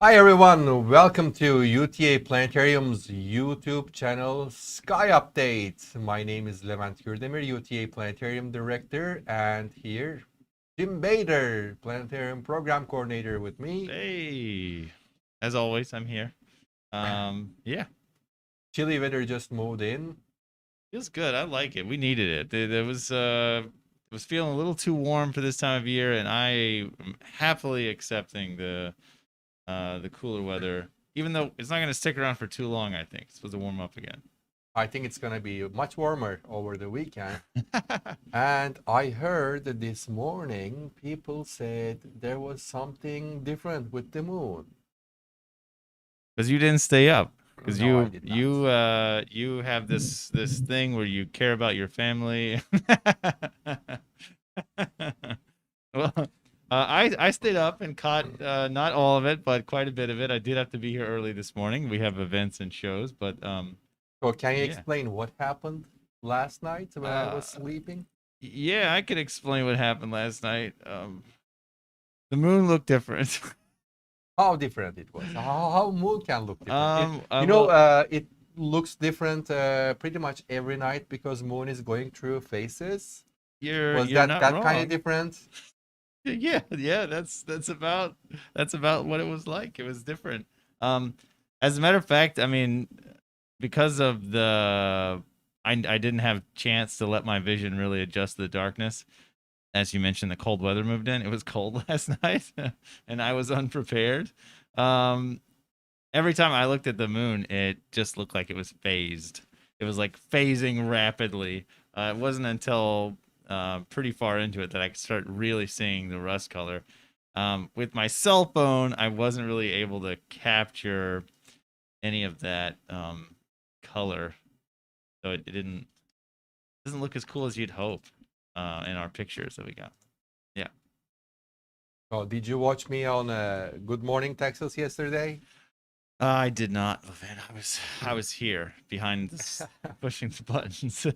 Hi everyone, welcome to UTA Planetarium's YouTube channel Sky Update. My name is Levent Kürdemir, UTA Planetarium Director, and here Jim Bader, Planetarium Program Coordinator with me. Hey, as always, I'm here. Yeah, Chilly weather just moved in. feels good. I like it. We needed it. It was feeling a little too warm for this time of year, and I am happily accepting the cooler weather, even though it's not going to stick around for too long. I think it's supposed to warm up again. I think it's going to be much warmer over the weekend. And I heard that this morning people said there was something different with the moon. Because you didn't stay up. Because No, I you did not. you you have this thing where you care about your family. Well, I stayed up and caught not all of it, but quite a bit of it. I did have to be here early this morning. We have events and shows, but So can you yeah, explain what happened last night when I uh, was sleeping? yeah, I could explain what happened last night. The moon looked different. How different it was. How moon can look different. Well, It looks different pretty much every night because moon is going through phases. Was you're not that kind of wrong. different? Yeah, that's about what it was like. It was different. Um, as a matter of fact, I mean, because of I didn't have chance to let my vision really adjust to the darkness. As you mentioned, the cold weather moved in. It was cold last night, and I was unprepared. Um, every time I looked at the moon, it just looked like it was phased. It was like phasing rapidly. It wasn't until pretty far into it that I could start really seeing the rust color. With my cell phone, I wasn't really able to capture any of that color, so it didn't doesn't look as cool as you'd hope in our pictures that we got. Yeah. Oh, did you watch me on Good Morning Texas yesterday? I did not, Levin. I was here behind this, pushing the buttons.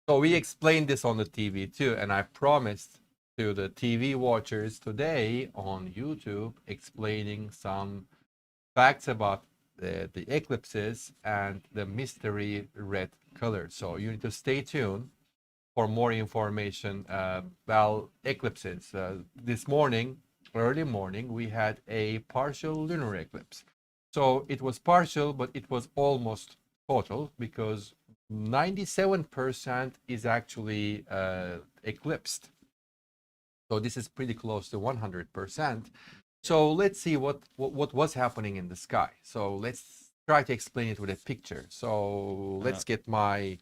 So we explained this on the TV too, and I promised to the TV watchers today on YouTube explaining some facts about the eclipses and the mystery red color. So you need to stay tuned for more information about eclipses. This morning, early morning, we had a partial lunar eclipse. So it was partial, but it was almost total because 97% is actually eclipsed. So this is pretty close to 100%. So let's see what was happening in the sky. So let's try to explain it with a picture. So let's get my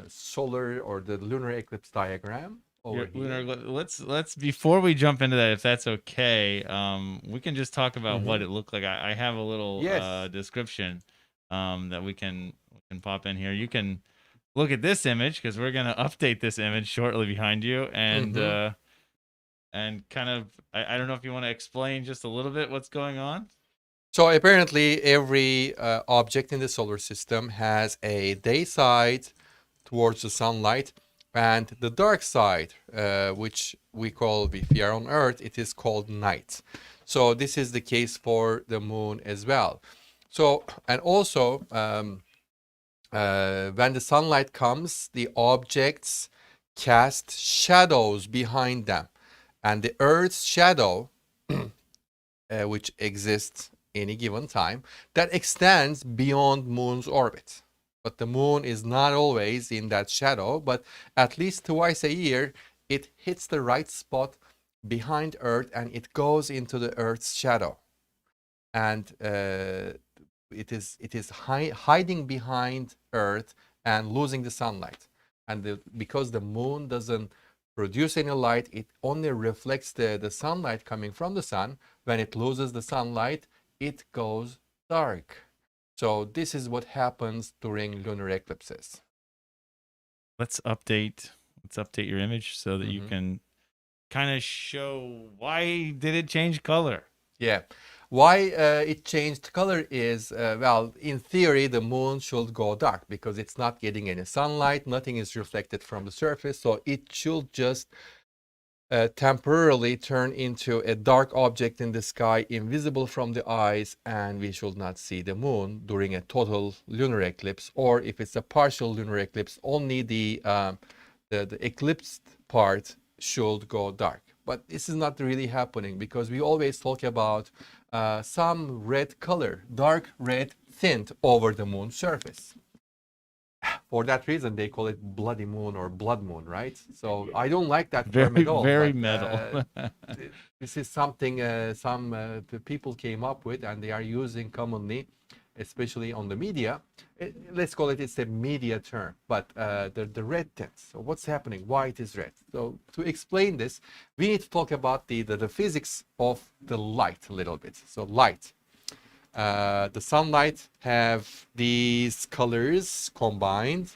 solar or the lunar eclipse diagram over Your here. lunar. Let's before we jump into that, if that's okay, we can just talk about what Mm-hmm. it looked like. I have a little Yes. description that we can pop in here. You can look at this image because we're gonna update this image shortly behind you, Mm-hmm. and kind of I don't know if you want to explain just a little bit what's going on. So apparently every object in the solar system has a day side towards the sunlight and the dark side, which we call, if we are on Earth, it is called night. So this is the case for the moon as well. So, and also when the sunlight comes, the objects cast shadows behind them. And the Earth's shadow, which exists any given time, that extends beyond moon's orbit. But the moon is not always in that shadow, but at least twice a year, it hits the right spot behind Earth and it goes into the Earth's shadow. And it is hiding behind Earth and losing the sunlight. And because the moon doesn't produce any light, it only reflects the sunlight coming from the sun. When it loses the sunlight, it goes dark. So this is what happens during lunar eclipses. Let's update your image so that you Mm-hmm. can kind of show why did it change color. Yeah. Why it changed color is, well, in theory, the moon should go dark because it's not getting any sunlight, nothing is reflected from the surface, so it should just temporarily turn into a dark object in the sky, invisible from the eyes, and we should not see the moon during a total lunar eclipse, or if it's a partial lunar eclipse, only the eclipsed part should go dark. But this is not really happening because we always talk about some red color, dark red tint over the moon's surface. For that reason, they call it bloody moon or blood moon, right? So I don't like that term Very, at all. very But metal. this is something some people came up with, and they are using commonly, especially on the media. Let's call it, it's a media term, but the red tint. So what's happening? Why it is red? So to explain this, we need to talk about the physics of the light a little bit. So light. The sunlight have these colors combined,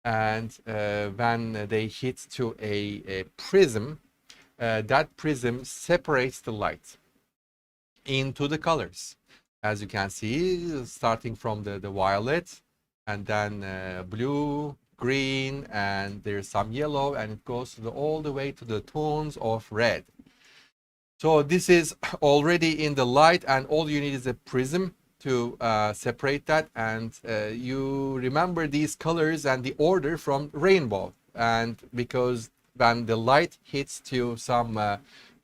and when they hit to a prism, that prism separates the light into the colors, as you can see, starting from the violet, and then blue, green, and there's some yellow, and it goes to all the way to the tones of red. So this is already in the light, and all you need is a prism to separate that. And you remember these colors and the order from rainbow. And because when the light hits to some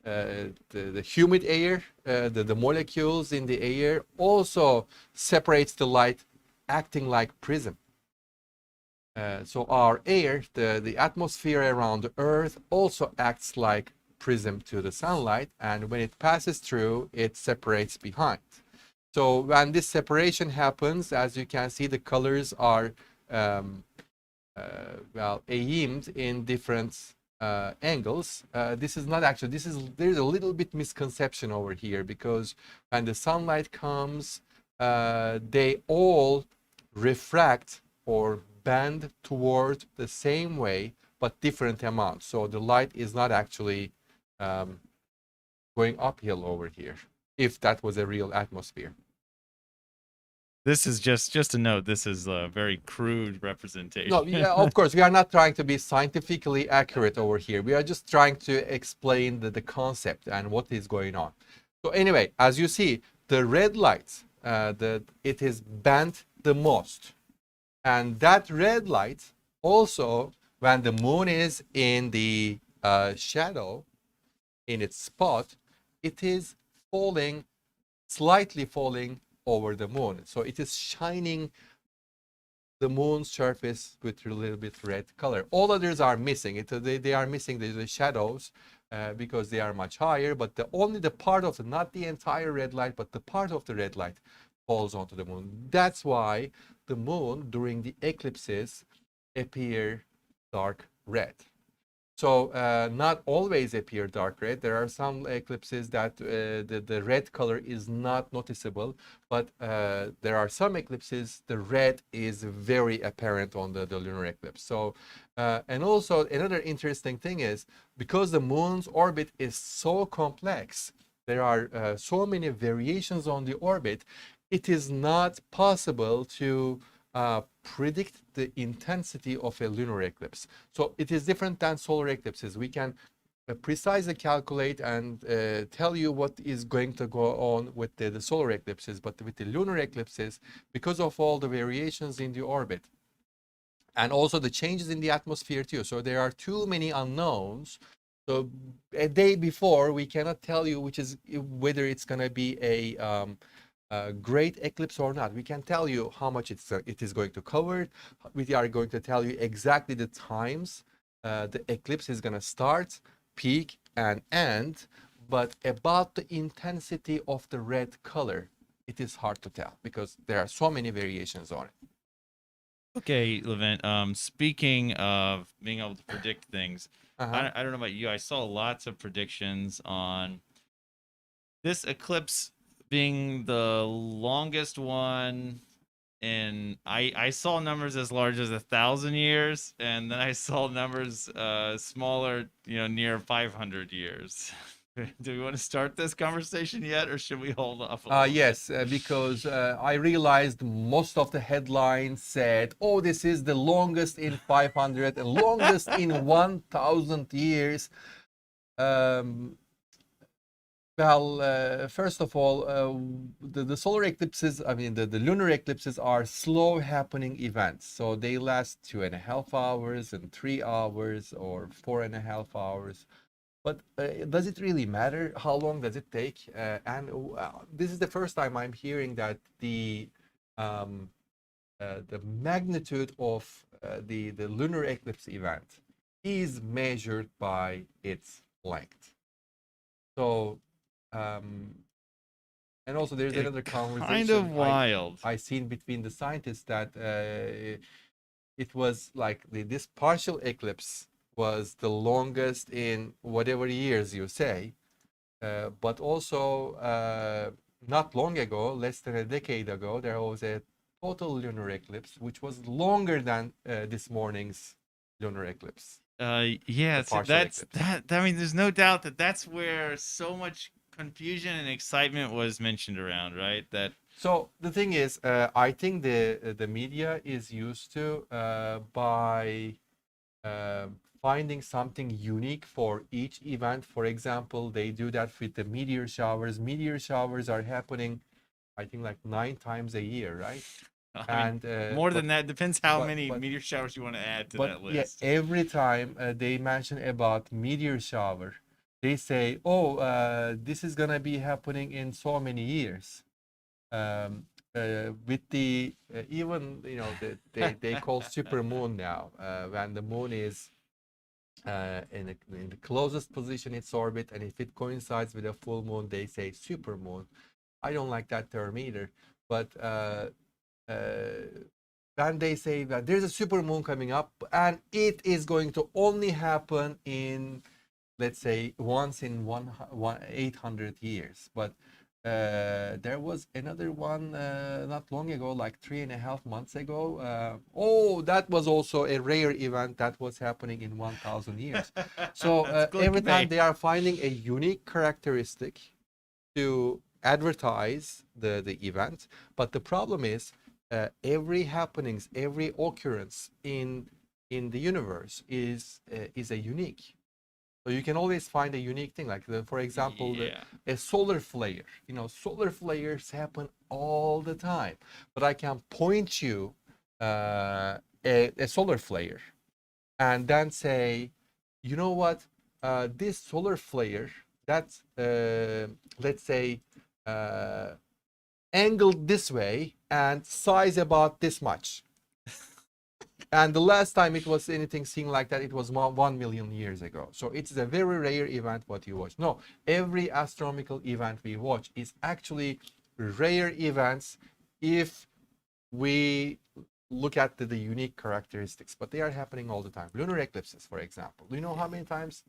the humid air, the molecules in the air also separates the light, acting like prism. So our air, the atmosphere around the Earth, also acts like prism to the sunlight, and when it passes through, it separates behind. So when this separation happens, as you can see, the colors are well aimed in different angles. This is not actually, there's a little bit misconception over here, because when the sunlight comes, they all refract or bend toward the same way, but different amounts. So the light is not actually going uphill over here, if that was a real atmosphere. This is just a note. This is a very crude representation. No, yeah, of course, we are not trying to be scientifically accurate over here. We are just trying to explain the concept and what is going on. So anyway, as you see, the red light, it is bent the most. And that red light also, when the moon is in the shadow, in its spot, it is falling, slightly falling over the moon. So it is shining the moon's surface with a little bit red color. All others are missing. They are missing the shadows because they are much higher, but only the part of not the entire red light, but the part of the red light falls onto the moon. That's why the moon during the eclipses appear dark red. So not always appear dark red. There are some eclipses that the red color is not noticeable, but there are some eclipses the red is very apparent on the lunar eclipse. So and also another interesting thing is, because the moon's orbit is so complex, there are so many variations on the orbit, it is not possible to predict the intensity of a lunar eclipse. So it is different than solar eclipses. We can precisely calculate and tell you what is going to go on with the solar eclipses, but with the lunar eclipses, because of all the variations in the orbit and also the changes in the atmosphere too, so there are too many unknowns. So a day before, we cannot tell you whether it's going to be a great eclipse or not. We can tell you how much it is going to cover. We are going to tell you exactly the times the eclipse is going to start, peak, and end. But about the intensity of the red color, it is hard to tell because there are so many variations on it. Okay, Levent. Speaking of being able to predict things, Uh-huh. I don't know about you. I saw lots of predictions on this eclipse being the longest one. And I saw numbers as large as 1,000 years, and then I saw numbers smaller, near 500 years. Do we want to start this conversation yet, or should we hold off? Yes, because I realized most of the headlines said, "Oh, this is the longest in 500 and longest in 1,000 years." Um, well, first of all, the solar eclipses, I mean, the lunar eclipses are slow happening events. So they last 2.5 hours and 3 hours or 4.5 hours. But does it really matter? How long does it take? And this is the first time I'm hearing that um, the magnitude of the lunar eclipse event is measured by its length. So, um, and also there's It another kind of conversation wild. I seen between the scientists that it was like this partial eclipse was the longest in whatever years you say, but also not long ago, less than a decade ago, there was a total lunar eclipse, which was longer than this morning's lunar eclipse, Yeah, the so partial that's eclipse. that. I mean, there's no doubt that that's where so much confusion and excitement was mentioned around, right? That So the thing is, I think the media is used to by uh, finding something unique for each event. For example, they do that with the meteor showers. Meteor showers are happening, I think, like 9 times a year, right? I mean, And more than that depends how but many but meteor showers you want to add to but that yeah, list. every time they mention about meteor shower, they say, "Oh, this is gonna be happening in so many years." With the even they call super moon now when the moon is in the closest position its orbit, and if it coincides with a full moon, they say super moon. I don't like that term either, but then they say that there's a super moon coming up and it is going to only happen in, let's say, once in 800 years. But there was another one not long ago, like 3.5 months ago. Oh, that was also a rare event that was happening in 1000 years. So That's every time clickbait. they are finding a unique characteristic to advertise the event. But the problem is every happenings, every occurrence in the universe is a unique. So you can always find a unique thing, like for example, Yeah. a solar flare. Solar flares happen all the time, but I can point you a solar flare, and then say, you know what, this solar flare that's let's say uh, angled this way and size about this much. And the last time it was anything seen like that, it was 1 million years ago. So it's a very rare event what you watch. No, every astronomical event we watch is actually rare events if we look at the unique characteristics, but they are happening all the time. Lunar eclipses, for example. Do you know how many times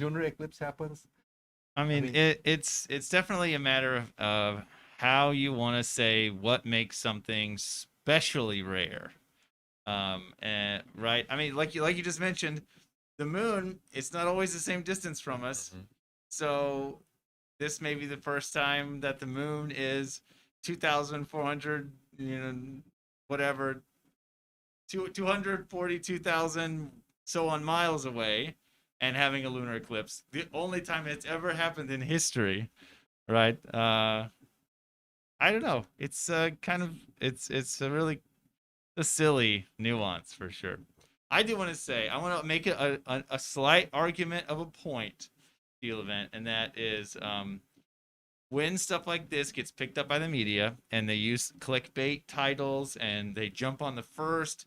lunar eclipse happens? I I mean, mean, it's definitely a matter of how you want to say what makes something specially rare. And right, I mean, like you just mentioned, the moon, it's not always the same distance from us. mhm. So this may be the first time that the moon is 2,400, whatever, 242,000 so on miles away, and having a lunar eclipse. The only time it's ever happened in history, right? I don't know. It's kind of it's a really a silly nuance for sure. I do want to say I want to make it a slight argument of a point, Steel Event, and that is when stuff like this gets picked up by the media and they use clickbait titles and they jump on the first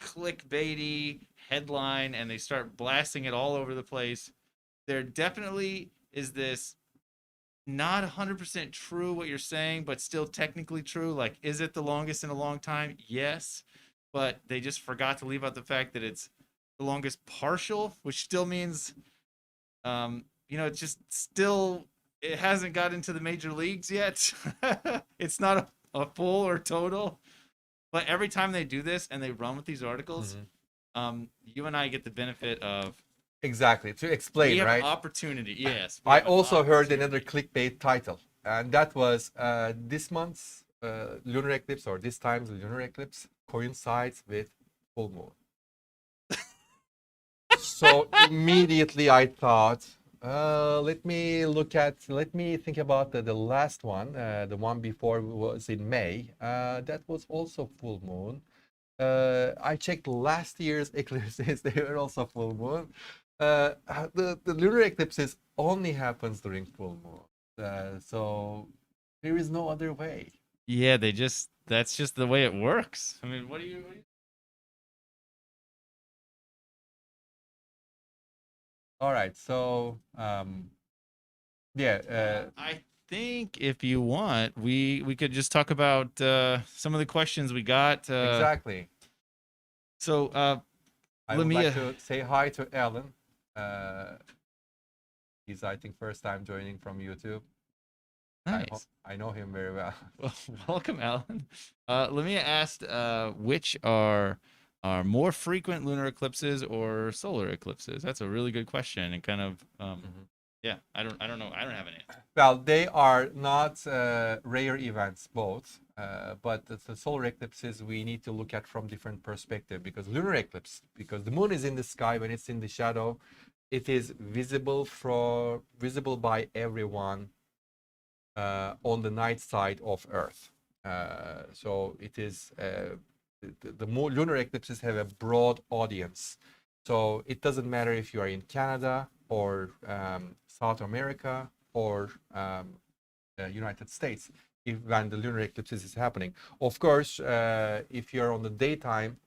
clickbaity headline and they start blasting it all over the place, there definitely is this not 100% true what you're saying, but still technically true. Like, is it the longest in a long time? Yes. But they just forgot to leave out the fact that it's the longest partial, which still means, it's just still, it hasn't got into the major leagues yet. It's not a full or total. But every time they do this and they run with these articles, Mhm. you and I get the benefit of Exactly, to we explain, have an right? opportunity. Yes, we I have an also heard another opportunity. clickbait title, and that was this month's lunar eclipse, or this time's lunar eclipse, coincides with full moon. So immediately I thought, Let me think about the last one. The one before was in May. That was also full moon. I checked last year's eclipses; they were also full moon. The lunar eclipses only happens during full moon, so there is no other way. Yeah, that's just the way it works. I mean, what do you All right, so yeah, I think if you want, we could just talk about some of the questions we got. exactly. So I let would me like to say hi to Alan. Uh, he's, I think, first time joining from YouTube. nice. I know him very well. Well, welcome, Alan. Let me ask, which are more frequent lunar eclipses or solar eclipses? That's a really good question, and kind of Mhm. yeah, I don't know. I don't have an answer. Well, they are not rare events, both. But the solar eclipses we need to look at from different perspective, because lunar eclipse, because the moon is in the sky when it's in the shadow, it is visible by everyone on the night side of Earth. So it is the lunar eclipses have a broad audience. So it doesn't matter if you are in Canada or South America or United States when the lunar eclipses is happening. Of course, if you're on the daytime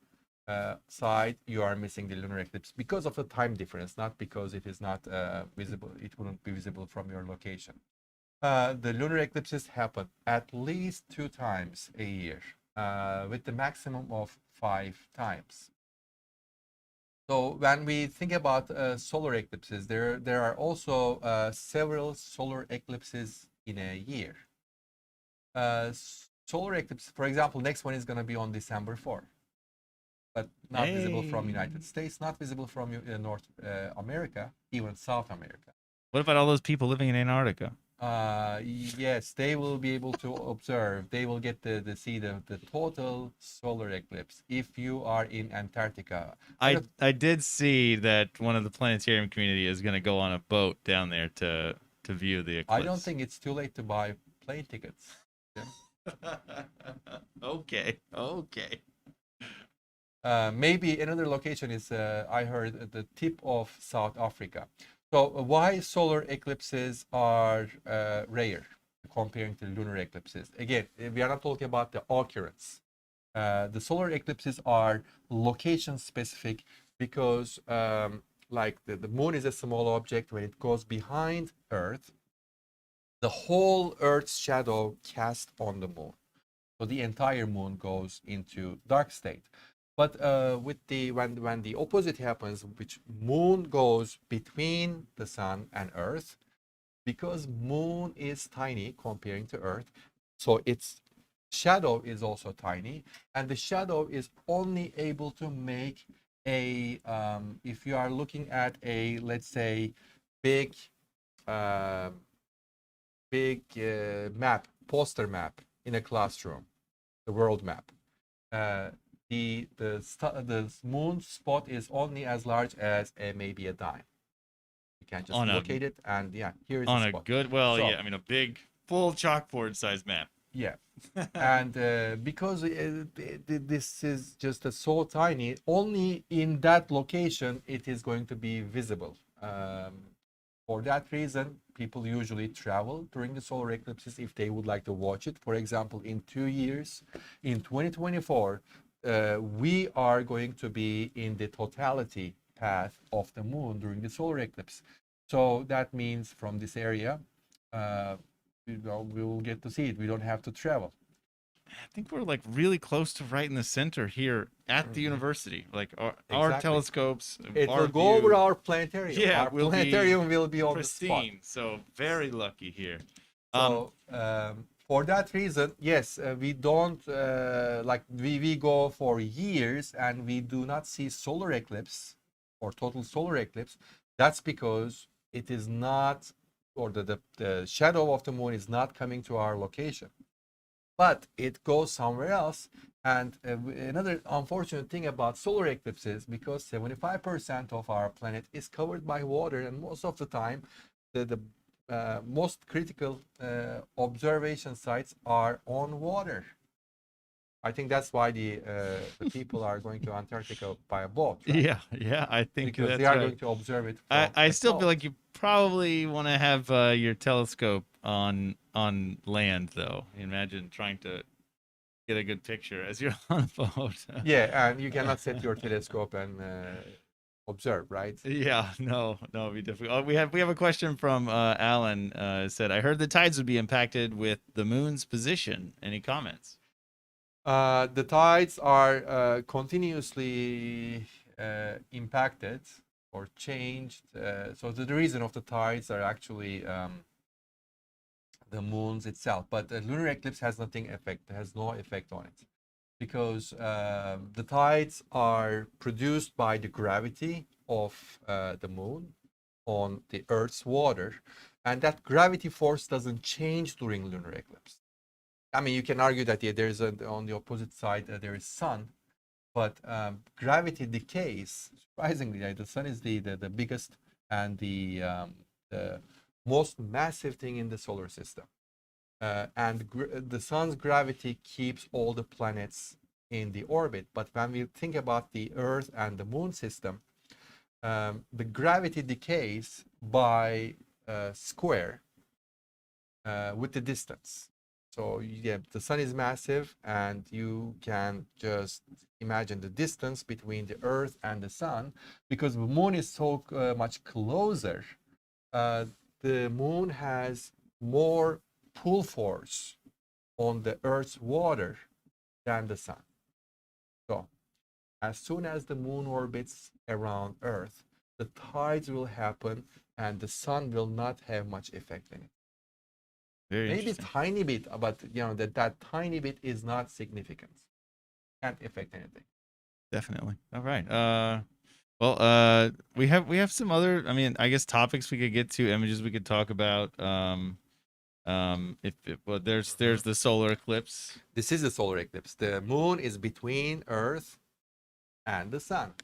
side, you are missing the lunar eclipse because of the time difference, not because it is not visible. It wouldn't be visible from your location. The lunar eclipses happen at least 2 times a year, with the maximum of 5 times. So when we think about solar eclipses, there are also several solar eclipses in a year. Uh, Solar eclipse, for example, next one is going to be on December 4th, but not visible from Hey, United States, not visible from North America, even South America. what about all those people living in Antarctica? Yes, they will be able to observe. They will get the see the total solar eclipse if you are in Antarctica. I don't I did see that one of the planetarium community is going to go on a boat down there to view the I don't eclipse. think it's too late to buy plane tickets. Jim. Okay, okay. Maybe another location is I heard at the tip of South Africa. So why solar eclipses are rare comparing to lunar eclipses? Again, we are not talking about the occurrence. The solar eclipses are location specific because like the moon is a small object. When it goes behind Earth, the whole Earth's shadow cast on the moon. So the entire moon goes into dark state. But with the when the opposite happens, which moon goes between the sun and Earth, because moon is tiny comparing to Earth, so its shadow is also tiny, and the shadow is only able to make a if you are looking at a, let's say, big uh, map, poster map in a classroom, the world map. Uh, the moon spot is only as large as maybe a dime. You can just On a locate it, and yeah, here is the on a spot. good, well, So yeah, I mean a big full chalkboard size map. yeah, and because this is just so tiny, only in that location it is going to be visible. For that reason, people usually travel during the solar eclipses if they would like to watch it. For example, in 2 years, in 2024, we are going to be in the totality path of the moon during the solar eclipse. So that means from this area, uh, we will get to see it. We don't have to travel. I think we're like really close to right in the center here at the Mhm. university. Like our Exactly. telescopes, It our will go over view, our planetarium. yeah, Our will be planetarium will be on the spot. pristine. So very lucky here. Um, So for that reason, yes, we don't like we go for years and we do not see solar eclipse or total solar eclipse. That's because it is not, or the shadow of the moon is not coming to our location. but it goes somewhere else. And another unfortunate thing about solar eclipses, because 75% of our planet is covered by water, and most of the time, the most critical observation sites are on water. I think that's why the people are going to Antarctica by a boat, right? Yeah, I think Because they that's are right. going to observe it I, from I a still feel boat. like you probably want to have your telescope on land, though. Imagine trying to get a good picture as you're on a boat. Yeah, and you cannot set your telescope and observe, right? Yeah, no, it'd be difficult. Oh, we have a question from Alan. Said, I heard the tides would be impacted with the moon's position. Any comments? The tides are continuously impacted or changed. So the reason of the tides are actually the moons itself, but the lunar eclipse has no effect on it, because the tides are produced by the gravity of the moon on the Earth's water, and that gravity force doesn't change during lunar eclipse. I mean, you can argue that there's on the opposite side there is sun, but gravity decays. Surprisingly, the sun is the biggest and the most massive thing in the solar system, and the sun's gravity keeps all the planets in the orbit. But when we think about the Earth and the Moon system, the gravity decays by square with the distance. So yeah, the sun is massive, and you can just imagine the distance between the Earth and the sun, because the moon is so much closer. Uh, the moon has more pull force on the Earth's water than the sun. So as soon as the moon orbits around Earth, the tides will happen, and the sun will not have much effect in it. Very Maybe interesting. tiny bit, but that tiny bit is not significant. Can't affect anything. Definitely. All right. Well, we have some other. I mean, I guess topics we could get to, images we could talk about. Well, there's the solar eclipse. This is the solar eclipse. The moon is between Earth and the sun.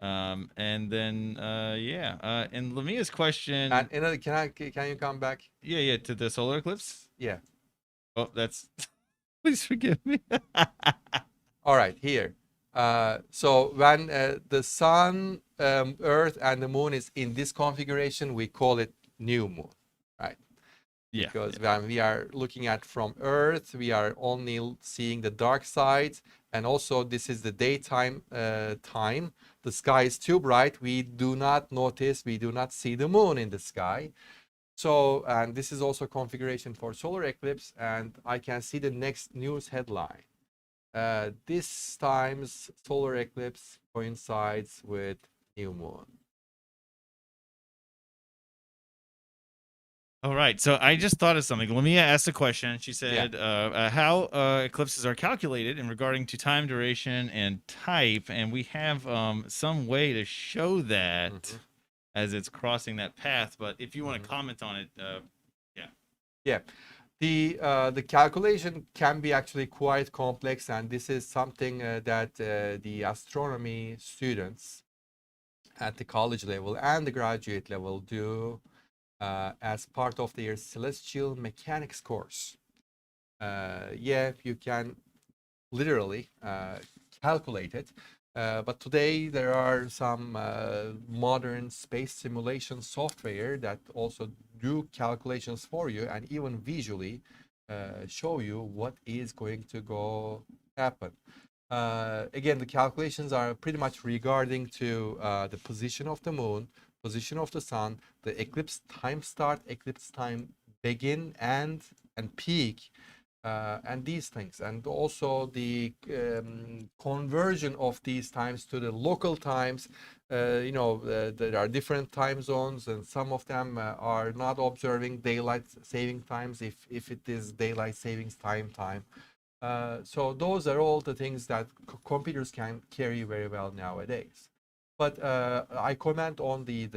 And then yeah. And Lamia's question. And another, can you come back? Yeah, to the solar eclipse. Yeah. Oh, that's. Please forgive me. All right, here. So when the sun, Earth, and the moon is in this configuration, we call it new moon, right? Yeah. Because when we are looking at from Earth, we are only seeing the dark side, and also this is the daytime time. The sky is too bright. We do not notice, we do not see the moon in the sky. So, and this is also configuration for solar eclipse, and I can see the next news headline. This time's solar eclipse coincides with new moon. All right. So I just thought of something. Lamia asked a question. She said, how eclipses are calculated in regarding to time, duration, and type. And we have some way to show that as it's crossing that path. But if you want to comment on it, yeah. Yeah. The calculation can be actually quite complex, and this is something that the astronomy students at the college level and the graduate level do as part of their celestial mechanics course. Yeah, you can literally calculate it, but today there are some modern space simulation software that also do calculations for you, and even visually show you what is going to go happen. Again, the calculations are pretty much regarding to the position of the moon, position of the sun, the eclipse time start, eclipse time begin, and peak, and these things, and also the conversion of these times to the local times. There are different time zones, and some of them are not observing daylight saving times if it is daylight savings time. So those are all the things that computers can carry very well nowadays. But I comment on the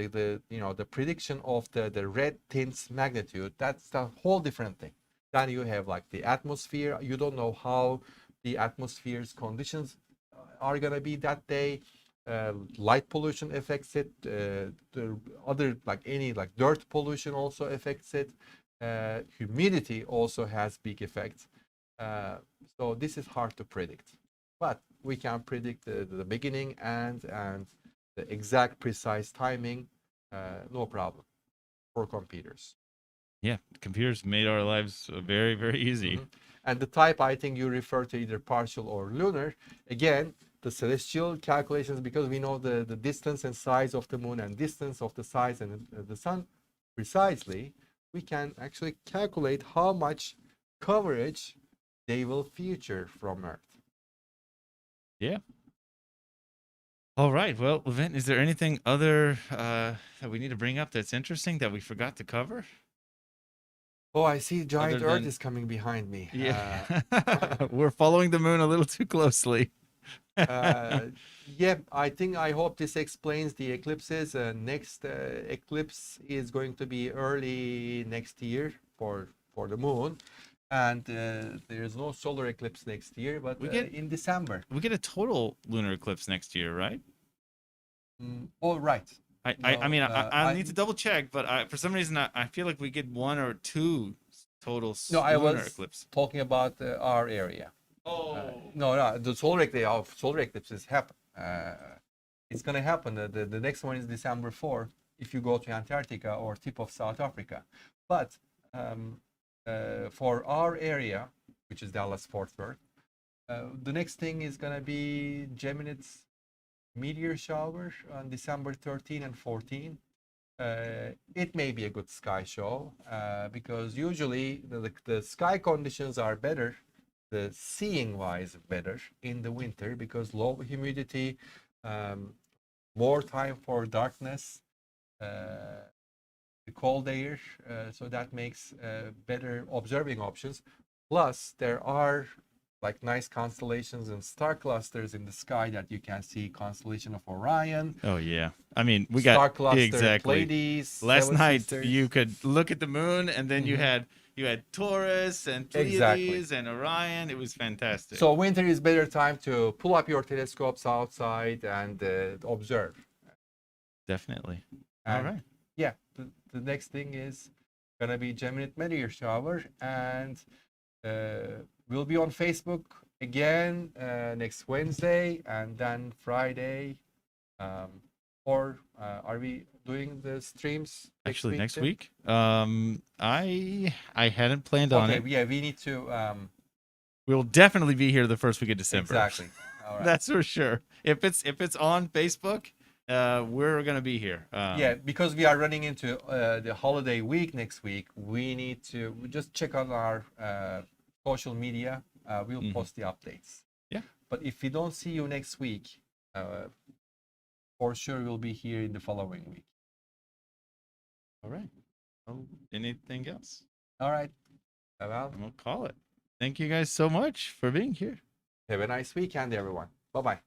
prediction of the red tint's magnitude. That's a whole different thing. Then you have like the atmosphere. You don't know how the atmosphere's conditions are gonna be that day. Light pollution affects it. The other like any like dirt pollution also affects it. Humidity also has big effects. So this is hard to predict, but we can predict the beginning and the exact precise timing. No problem for computers. Yeah, computers made our lives very, very easy. And the type, I think you refer to either partial or lunar. Again, the celestial calculations, because we know the distance and size of the moon and distance of the size and the sun precisely, we can actually calculate how much coverage they will feature from Earth. Yeah. All right. Well, Levent, is there anything other that we need to bring up that's interesting that we forgot to cover? Oh, I see giant Other Earth than- is coming behind me. Yeah. We're following the moon a little too closely. Yeah, I hope this explains the eclipses. Next eclipse is going to be early next year for the moon, and there is no solar eclipse next year, but in December. We get a total lunar eclipse next year, right? All right. I mean, I need to double check, but for some reason I feel like we get 1 or 2 total No, I lunar was eclipse. talking about our area. No, the solar eclipses happen. It's going to happen. The next one is December 4 if you go to Antarctica or tip of South Africa. But for our area, which is Dallas-Fort Worth, the next thing is going to be Gemini's meteor shower on December 13 and 14. It may be a good sky show because usually the sky conditions are better, the seeing wise better in the winter because low humidity, more time for darkness, the cold air, so that makes better observing options. Plus, there are like nice constellations and star clusters in the sky that you can see. Constellation of Orion. Oh yeah, I mean we Star got cluster exactly. Pleiades. Last night Sisters. you could look at the moon, and then you had Taurus and Pleiades and Orion. It was fantastic. So winter is better time to pull up your telescopes outside and observe. Definitely. And all right. Yeah, the next thing is gonna be Gemini meteor shower, and we'll be on Facebook again next Wednesday and then Friday. Or are we doing the streams Actually next Tim? week? I hadn't planned on it. Okay, yeah, we need to. We will definitely be here the first week of December. Exactly. All right. That's for sure. If it's on Facebook, we're gonna be here. Yeah, because we are running into the holiday week next week. We need to just check on our social media. We'll post the updates. Yeah. But if we don't see you next week, for sure we'll be here in the following week. All right. Well, anything else? All right. Well, we'll call it. Thank you guys so much for being here. Have a nice weekend, everyone. Bye-bye.